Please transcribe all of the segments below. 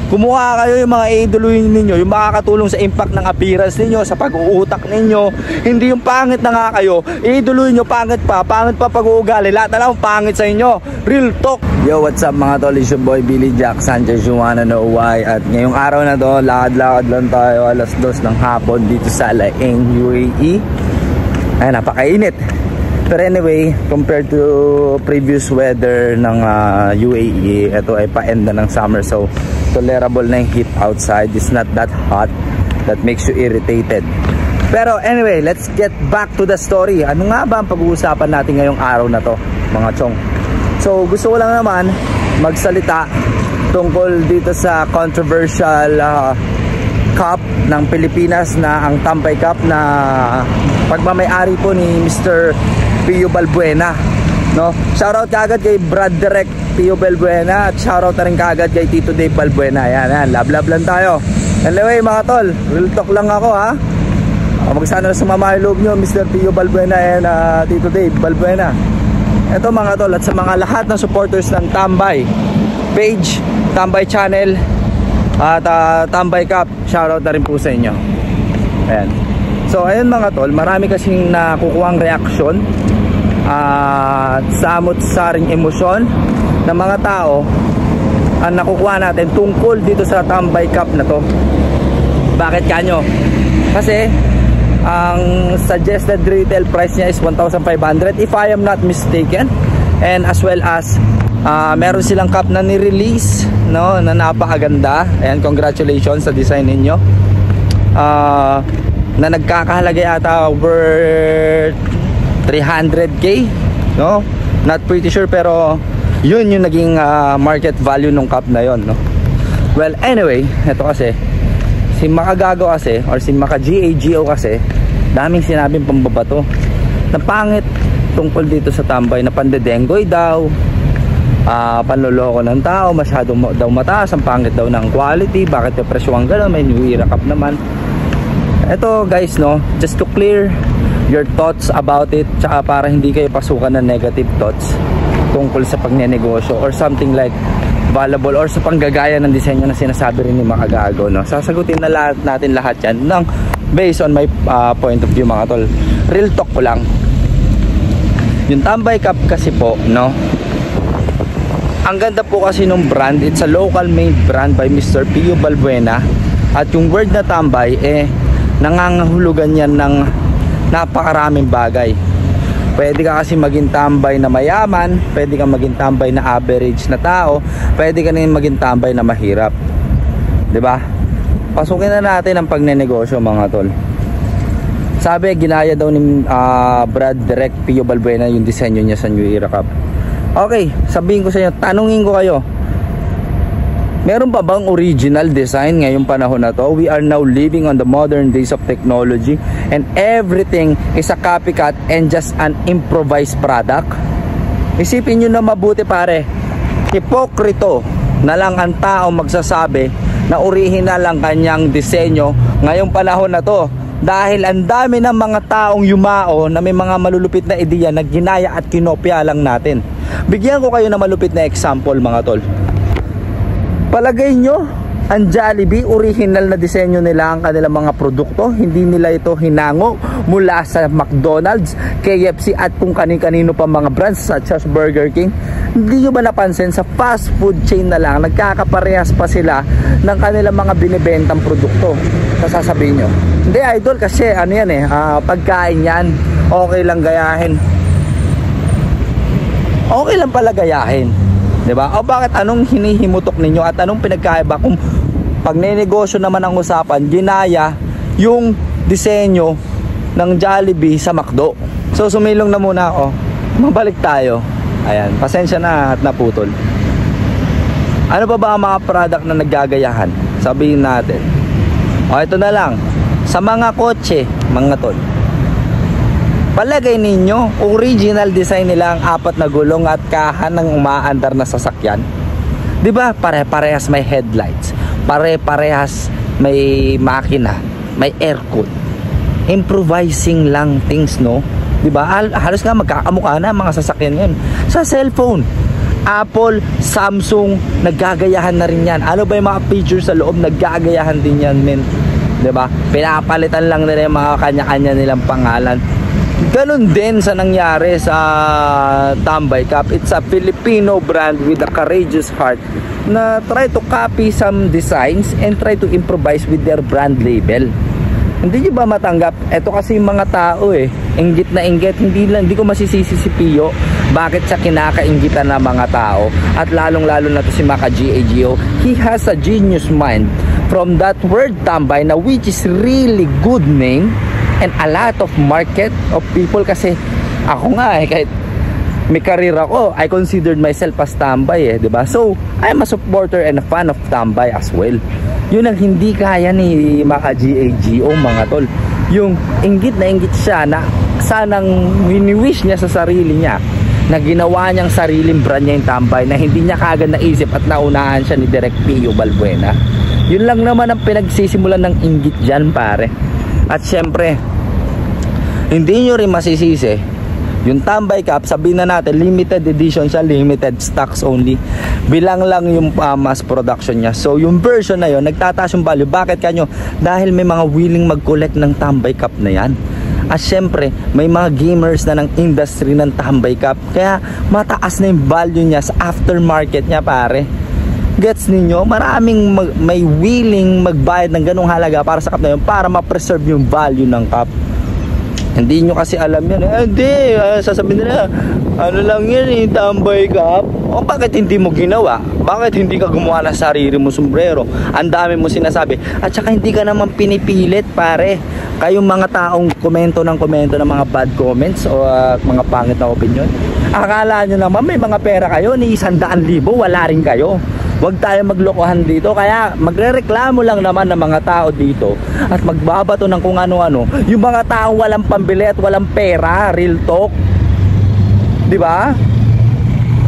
Kumuha kayo yung mga idoluin ninyo, yung makakatulong sa impact ng appearance ninyo, sa pag-uutak ninyo. Hindi yung pangit na nga kayo, idoluin nyo pangit pa pag-uugali. Lahat na lang pangit sa inyo. Real talk. Yo, what's up mga tol? It's your boy Billy Jack Sanchez, you wanna know why. At ngayong araw na to, lakad-lakad lang tayo alas 2 ng hapon dito sa Laing, UAE. Ay, napakainit. Pero anyway, compared to previous weather ng UAE, ito ay pa-end na ng summer, so tolerable na yung heat outside. It's not that hot that makes you irritated. Pero anyway, let's get back to the story. Ano nga ba ang pag-uusapan natin ngayong araw na to, mga chong? So gusto ko lang naman magsalita tungkol dito sa controversial cup ng Pilipinas, na ang Tambay Cup, na pagmamay-ari po ni Mr. Pio Balbuena, no? Shoutout kagad kay Brad Direct Pio Balbuena, at shoutout na rin kagad kay Tito Dave Balbuena. Yan, love lang tayo. Anyway mga tol, real talk lang ako ha. Magsana na sumama yung loob nyo, Mr. Pio Balbuena and Tito Dave Balbuena. Ito mga tol, at sa mga lahat ng supporters ng Tambay page, Tambay channel, at Tambay Cup, shoutout na rin po sa inyo. Ayan. So ayun mga tol, marami kasing nakukuhang reaksyon at samot-saring emosyon ng mga tao ang nakukuha natin tungkol dito sa Tambay Cup na to. Bakit kanyo? Kasi ang suggested retail price niya is 1,500 if I am not mistaken, and as well as meron silang cup na ni-release, no, na napakaganda. And congratulations sa design ninyo, na nagkakahalaga yata over 300k, no? Not pretty sure, pero yun yung naging market value ng cup na yon, no? Well, anyway, ito kasi si Makagago kasi, or si Maka-GAGO kasi, daming sinabing pambabato na pangit tungkol dito sa Tambay, na pandedenggoy daw, panloloko ng tao, masyadong daw mataas, ang pangit daw ng quality, bakit yung presyo ang gano'n, may New Era Cup naman. Ito guys, no, just to clear your thoughts about it, tsaka para hindi kayo pasukan ng negative thoughts tungkol sa pagnenegosyo or something like valuable or sa panggagaya ng disenyo na sinasabi rin ni Makagago, no. Sasagutin na natin lahat yan ng based on my point of view mga tol. Real talk ko lang. Yung Tambay Cup kasi po, no, ang ganda po kasi nung brand. It's a local made brand by Mr. Pio Balbuena. At yung word na Tambay, nangangahulugan yan ng napakaraming bagay. Pwede ka kasi maging tambay na mayaman, pwede ka maging tambay na average na tao, pwede ka rin maging tambay na mahirap, 'di ba? Pasukin na natin ang pagnenegosyo mga tol. Sabi, ginaya daw ni Brad Direct Pio Balbuena yung disenyo niya sa New Era Cup. Okay, sabihin ko sa inyo, tanungin ko kayo, meron pa bang original design ngayong panahon na to? We are now living on the modern days of technology, and everything is a copycat and just an improvised product. Isipin nyo na mabuti pare, hipokrito na lang ang tao magsasabi na original ang kanyang disenyo ngayong panahon na to, dahil ang dami ng mga taong yumao na may mga malulupit na ideya na ginaya at kinopya lang natin. Bigyan ko kayo ng malupit na example mga tol. Palagay nyo, ang Jollibee, original na disenyo nila ang kanilang mga produkto. Hindi nila ito hinango mula sa McDonald's, KFC at kung kanin-kanino pa mga brands such as Burger King. Hindi nyo ba napansin sa fast food chain na lang, nagkakaparehas pa sila ng kanilang mga binibentang produkto? Sasabihin nyo, hindi idol, kasi ano yan pagkain yan, okay lang gayahin. Okay lang pala gayahin, diba? O bakit, anong hinihimutok ninyo at anong pinagkaiba kung pagnenegosyo naman ang usapan, ginaya yung disenyo ng Jollibee sa McDo? So sumilong na muna ako, mabalik tayo. Ayan, pasensya na at naputol. Ano pa ba ang mga product na naggagayahan? Sabihin natin. O ito na lang, sa mga kotse mga tol, palagay ninyo, original design nila ang 4 na gulong at kahan ng umaandar na sasakyan. 'Di ba? Pare-parehas may headlights, pare-parehas may makina, may aircon. Improvising lang things, no? 'Di ba? Halos nga magkakamukha na mga sasakyan ngayon. Sa cellphone, Apple, Samsung, naggagayahan na rin yan. Ano ba yung mga features sa loob, naggagayahan din yan, men. Diba? Pinapalitan lang nila yung mga kanya-kanya nilang pangalan. Ganun din sa nangyari sa Tambay Cup. It's a Filipino brand with a courageous heart na try to copy some designs and try to improvise with their brand label. Hindi nyo ba matanggap? Ito kasi yung mga tao inggit na inggit. Hindi ko masisisi si Pio bakit siya kinakainggitan ng mga tao. At lalong lalo na to si Maka GAGO. He has a genius mind from that word tambay na which is really good name and a lot of market of people. Kasi ako nga kahit may career ako, I considered myself as tambay diba? So I'm a supporter and a fan of tambay as well. Yun ang hindi kaya ni Maka GAGO, mga tol. Yung inggit na inggit siya na sanang wini-wish niya sa sarili niya na ginawa niyang sariling brand niya yung tambay, na hindi niya kagad naisip at naunahan siya ni Direk Pio Balbuena. Yun lang naman ang pinagsisimulan ng inggit dyan, pare. At syempre, hindi nyo rin masisisi yung Tambay Cup, sabihin na natin limited edition siya, limited stocks only, bilang lang yung mass production niya. So yung version na yon nagtataas yung value. Bakit kanyo? Dahil may mga willing mag-collect ng Tambay Cup na yan. At syempre may mga gamers na ng industry ng Tambay Cup, kaya mataas na yung value niya sa aftermarket niya, pare. Gets ninyo? Maraming may willing magbayad ng ganong halaga para sa cup na yun, para ma-preserve yung value ng cup. Hindi nyo kasi alam yan. Hindi, sasabihin nila, ano lang yan Tambay Cup. O bakit hindi mo ginawa? Bakit hindi ka gumawa ng sarili mo sombrero? Ang dami mo sinasabi. At saka hindi ka naman pinipilit, pare. Kayong mga taong komento ng mga bad comments o mga pangit na opinion, akala nyo naman may mga pera kayo, ni 100,000 wala rin kayo. Huwag tayo maglokohan dito. Kaya magrereklamo lang naman ng mga tao dito at magbabato ng kung ano-ano yung mga taong walang pambili at walang pera. Real talk, diba?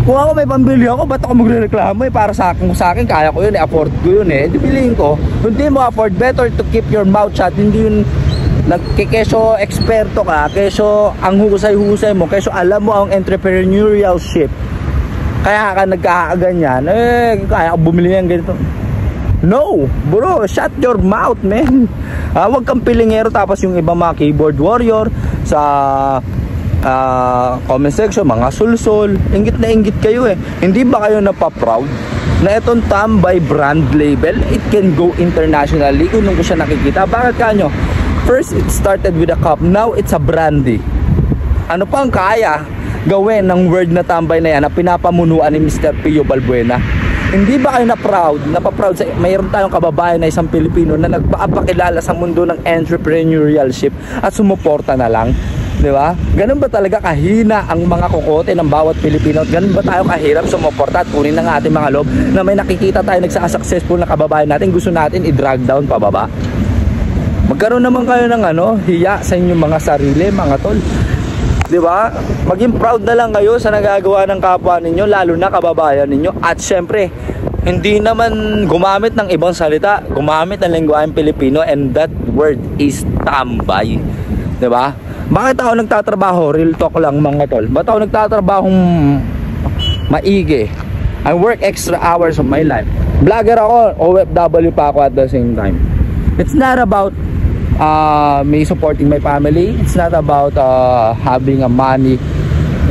Kung ako may pambili ako, ba't ako magrereklamo? Para sa akin kaya ko yun, afford ko yun Dibilihin ko. Hindi mo afford, better to keep your mouth shut. Hindi yun keso eksperto ka, keso ang husay-husay mo, keso alam mo ang entrepreneurship, kaya ka nagkakaganyan, kaya ka bumili ng ganito. No, bro, shut your mouth, man. Huwag kang pilingero. Tapos yung iba mga keyboard warrior sa comment section, mga sulsol, inggit na inggit kayo Hindi ba kayo napaproud na itong Tambay brand label, it can go internationally? Kung ko siya nakikita, bakit kanyo? First, it started with a cup, now it's a brandy. Ano pang kaya gawin ng word na tambay na yan na pinapamunuan ni Mr. Pio Balbuena? Hindi ba kayo napaproud sa mayroon tayong kababayan na isang Pilipino na nagpapakilala sa mundo ng entrepreneurship at sumuporta na lang? Diba? Ganun ba talaga kahina ang mga kokote ng bawat Pilipino? Ganun ba tayo kahirap sumuporta at kunin ng ating mga loob na may nakikita tayo nagsasuccessful na kababayan natin, gusto natin i-drag down pababa? Magkaroon naman kayo ng hiya sa inyong mga sarili, mga tol. Diba? Maging proud na lang kayo sa nagagawa ng kapwa ninyo, lalo na kababayan ninyo. At syempre, hindi naman gumamit ng ibang salita, gumamit ng lengguaheng Pilipino, and that word is tambay. Diba? Bakit ako nagtatrabaho? Real talk lang, mga tol. Bakit ako nagtatrabahong maigi? I work extra hours of my life. Vlogger ako, OFW pa ako at the same time. It's not about me supporting my family. It's not about having a money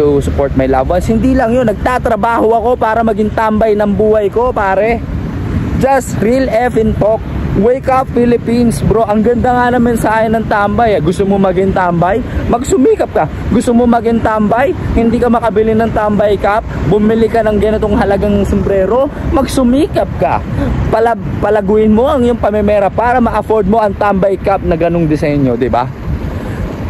to support my loved ones. Hindi lang yun. Nagtatrabaho ako para maging tambay ng buhay ko, pare. Just real effing talk. Wake up, Philippines, bro. Ang ganda nga naman sa akin ng tambay. Gusto mo maging tambay? Magsumikap ka. Gusto mo maging tambay? Hindi ka makabili ng Tambay Cup? Bumili ka ng ganitong halagang sombrero? Magsumikap ka. Palaguin mo ang iyong pamemera para ma-afford mo ang Tambay Cup na ganong disenyo, diba?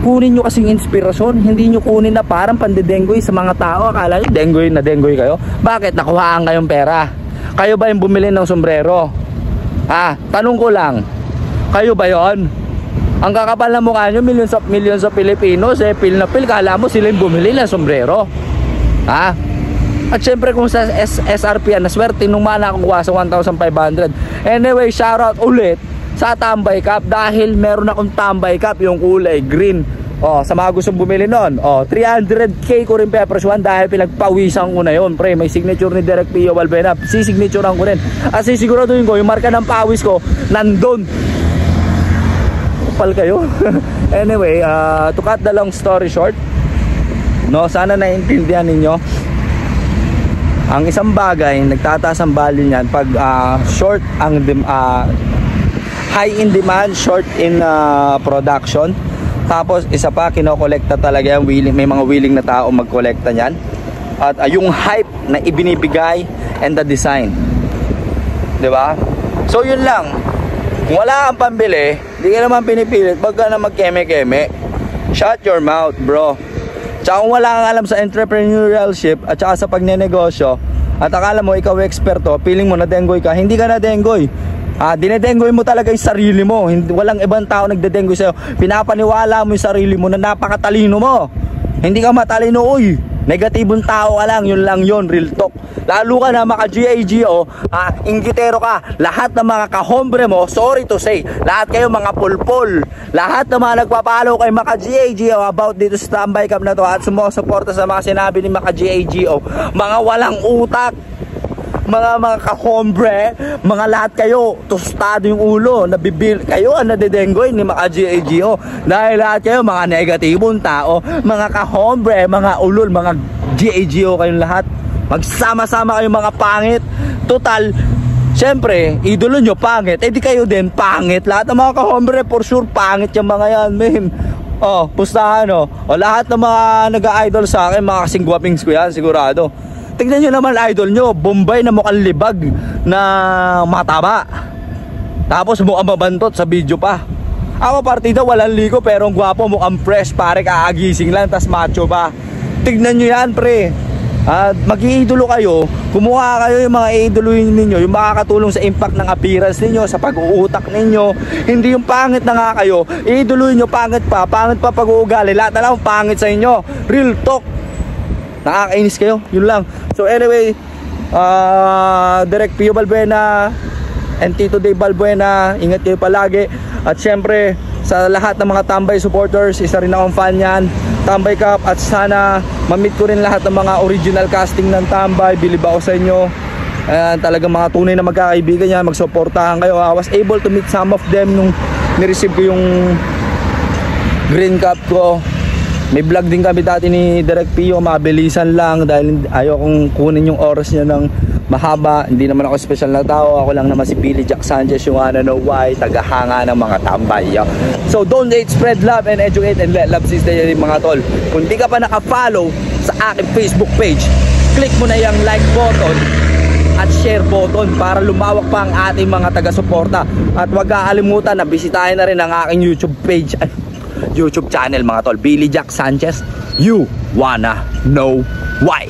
Kunin nyo kasing inspirasyon. Hindi nyo kunin na parang pandedenggoy sa mga tao. Akala nyo denggoy na denggoy kayo? Bakit? Nakuhaan kayong pera. Kayo ba yung bumili ng sombrero? Tanong ko lang, kayo ba yon? Ang kakapal na mukha nyo, millions of Filipinos, pil na pil, kala mo sila yung bumili ng sombrero. At syempre kung sa SRP na swerte nung mga nakakuha sa 1,500. Anyway, shoutout ulit sa Tambay Cup dahil meron akong Tambay Cup yung kulay green. Sa mga gustong bumili nun, 300k ko rin pepreswan dahil pinagpawisan ko na yun, pre. May signature ni Direk Pio Balbuena, sisignaturean ko rin. At sisiguraduhin ko, yung marka ng pawis ko nandun. Kapal kayo. Anyway, to cut the long story short, sana naiintindihan ninyo, ang isang bagay, nagtataas ang value niyan pag short ang high in demand, short in production. Tapos isa pa, kinokolekta talaga yung willing, may mga willing na tao magkolekta niyan. At yung hype na ibinibigay and the design. 'Di ba? So yun lang. Kung wala kang pambili, hindi ka naman pinipilit, wag ka na magkeme-keme. Shut your mouth, bro. Tsaka kung wala kang alam sa entrepreneurship at saka sa pagnenegosyo, at akala mo ikaw eksperto, feeling mo na dengoy ka, hindi ka na dengoy. Dinedengoy mo talaga yung sarili mo. Walang ibang tao nagdedengoy sa'yo. Pinapaniwala mo yung sarili mo na napakatalino mo. Hindi ka matalino, uy. Negatibong tao ka lang, yun, real talk. Lalo ka na maka-GAGO, inggitero ka. Lahat ng mga kahombre mo, sorry to say, lahat kayo mga pulpol. Lahat ng mga nagpapalo kay maka-GAGO about dito sa Tambay Cup na to at sumusuporta sa mga sinabi ni maka-GAGO, mga walang utak, mga kahombre, mga lahat kayo, tostado yung ulo, nabibil kayo ang nadedengoy ni maka-GAGO. Dahil lahat kayo mga negatibong tao, mga kahombre, mga ulol, mga GAGO kayong lahat. Magsama-sama kayong mga pangit. Total, syempre, idolo nyo pangit, di kayo din pangit. Lahat ng mga kahombre, for sure, pangit yung mga yan, men. Pustahan, lahat ng mga nag-idol sa akin, mga kasing guwapings ko yan, sigurado. Tignan nyo naman idol nyo, Bombay na mukhang libag na mataba. Tapos mukhang mabantot sa video pa. Ako partida walang liko pero ang gwapo, mukhang fresh, pare kaagising lang, tas macho pa. Tignan nyo yan, pre. At mag-iidolo kayo, kumuha kayo yung mga iidoluhin ninyo, yung makakatulong sa impact ng appearance ninyo, sa pag-uutak ninyo. Hindi yung pangit na nga kayo, iidoluhin nyo pangit pa pag-uugali. Lahat na lang pangit sa inyo. Real talk. Nakakainis kayo, yun lang. So anyway, Direk Pio Balbuena and Tito Dave Balbuena, ingat kayo palagi. At syempre sa lahat ng mga Tambay supporters, isa rin akong fan yan, Tambay Cup. At sana ma-meet ko rin lahat ng mga original casting ng Tambay. Bilib ako sa inyo. Talagang mga tunay na magkakaibigan yan, magsuportahan kayo. I was able to meet some of them nung nireceive ko yung Green Cup ko. May vlog din kami dati ni Direk Pio, mabilisan lang dahil ayokong kunin yung oras niya ng mahaba. Hindi naman ako special na tao, ako lang naman si Billy Jack Sanchez, yung why, tagahanga ng mga tambay. So don't hate, spread love and educate and let love stay yung mga tol. Kung di ka pa naka-follow sa aking Facebook page, click mo na yung like button at share button para lumawak pa ang ating mga taga-suporta. At huwag kakalimutan na bisitahin na rin ang aking YouTube channel mga tol, Billy Jack Sanchez. You wanna know why?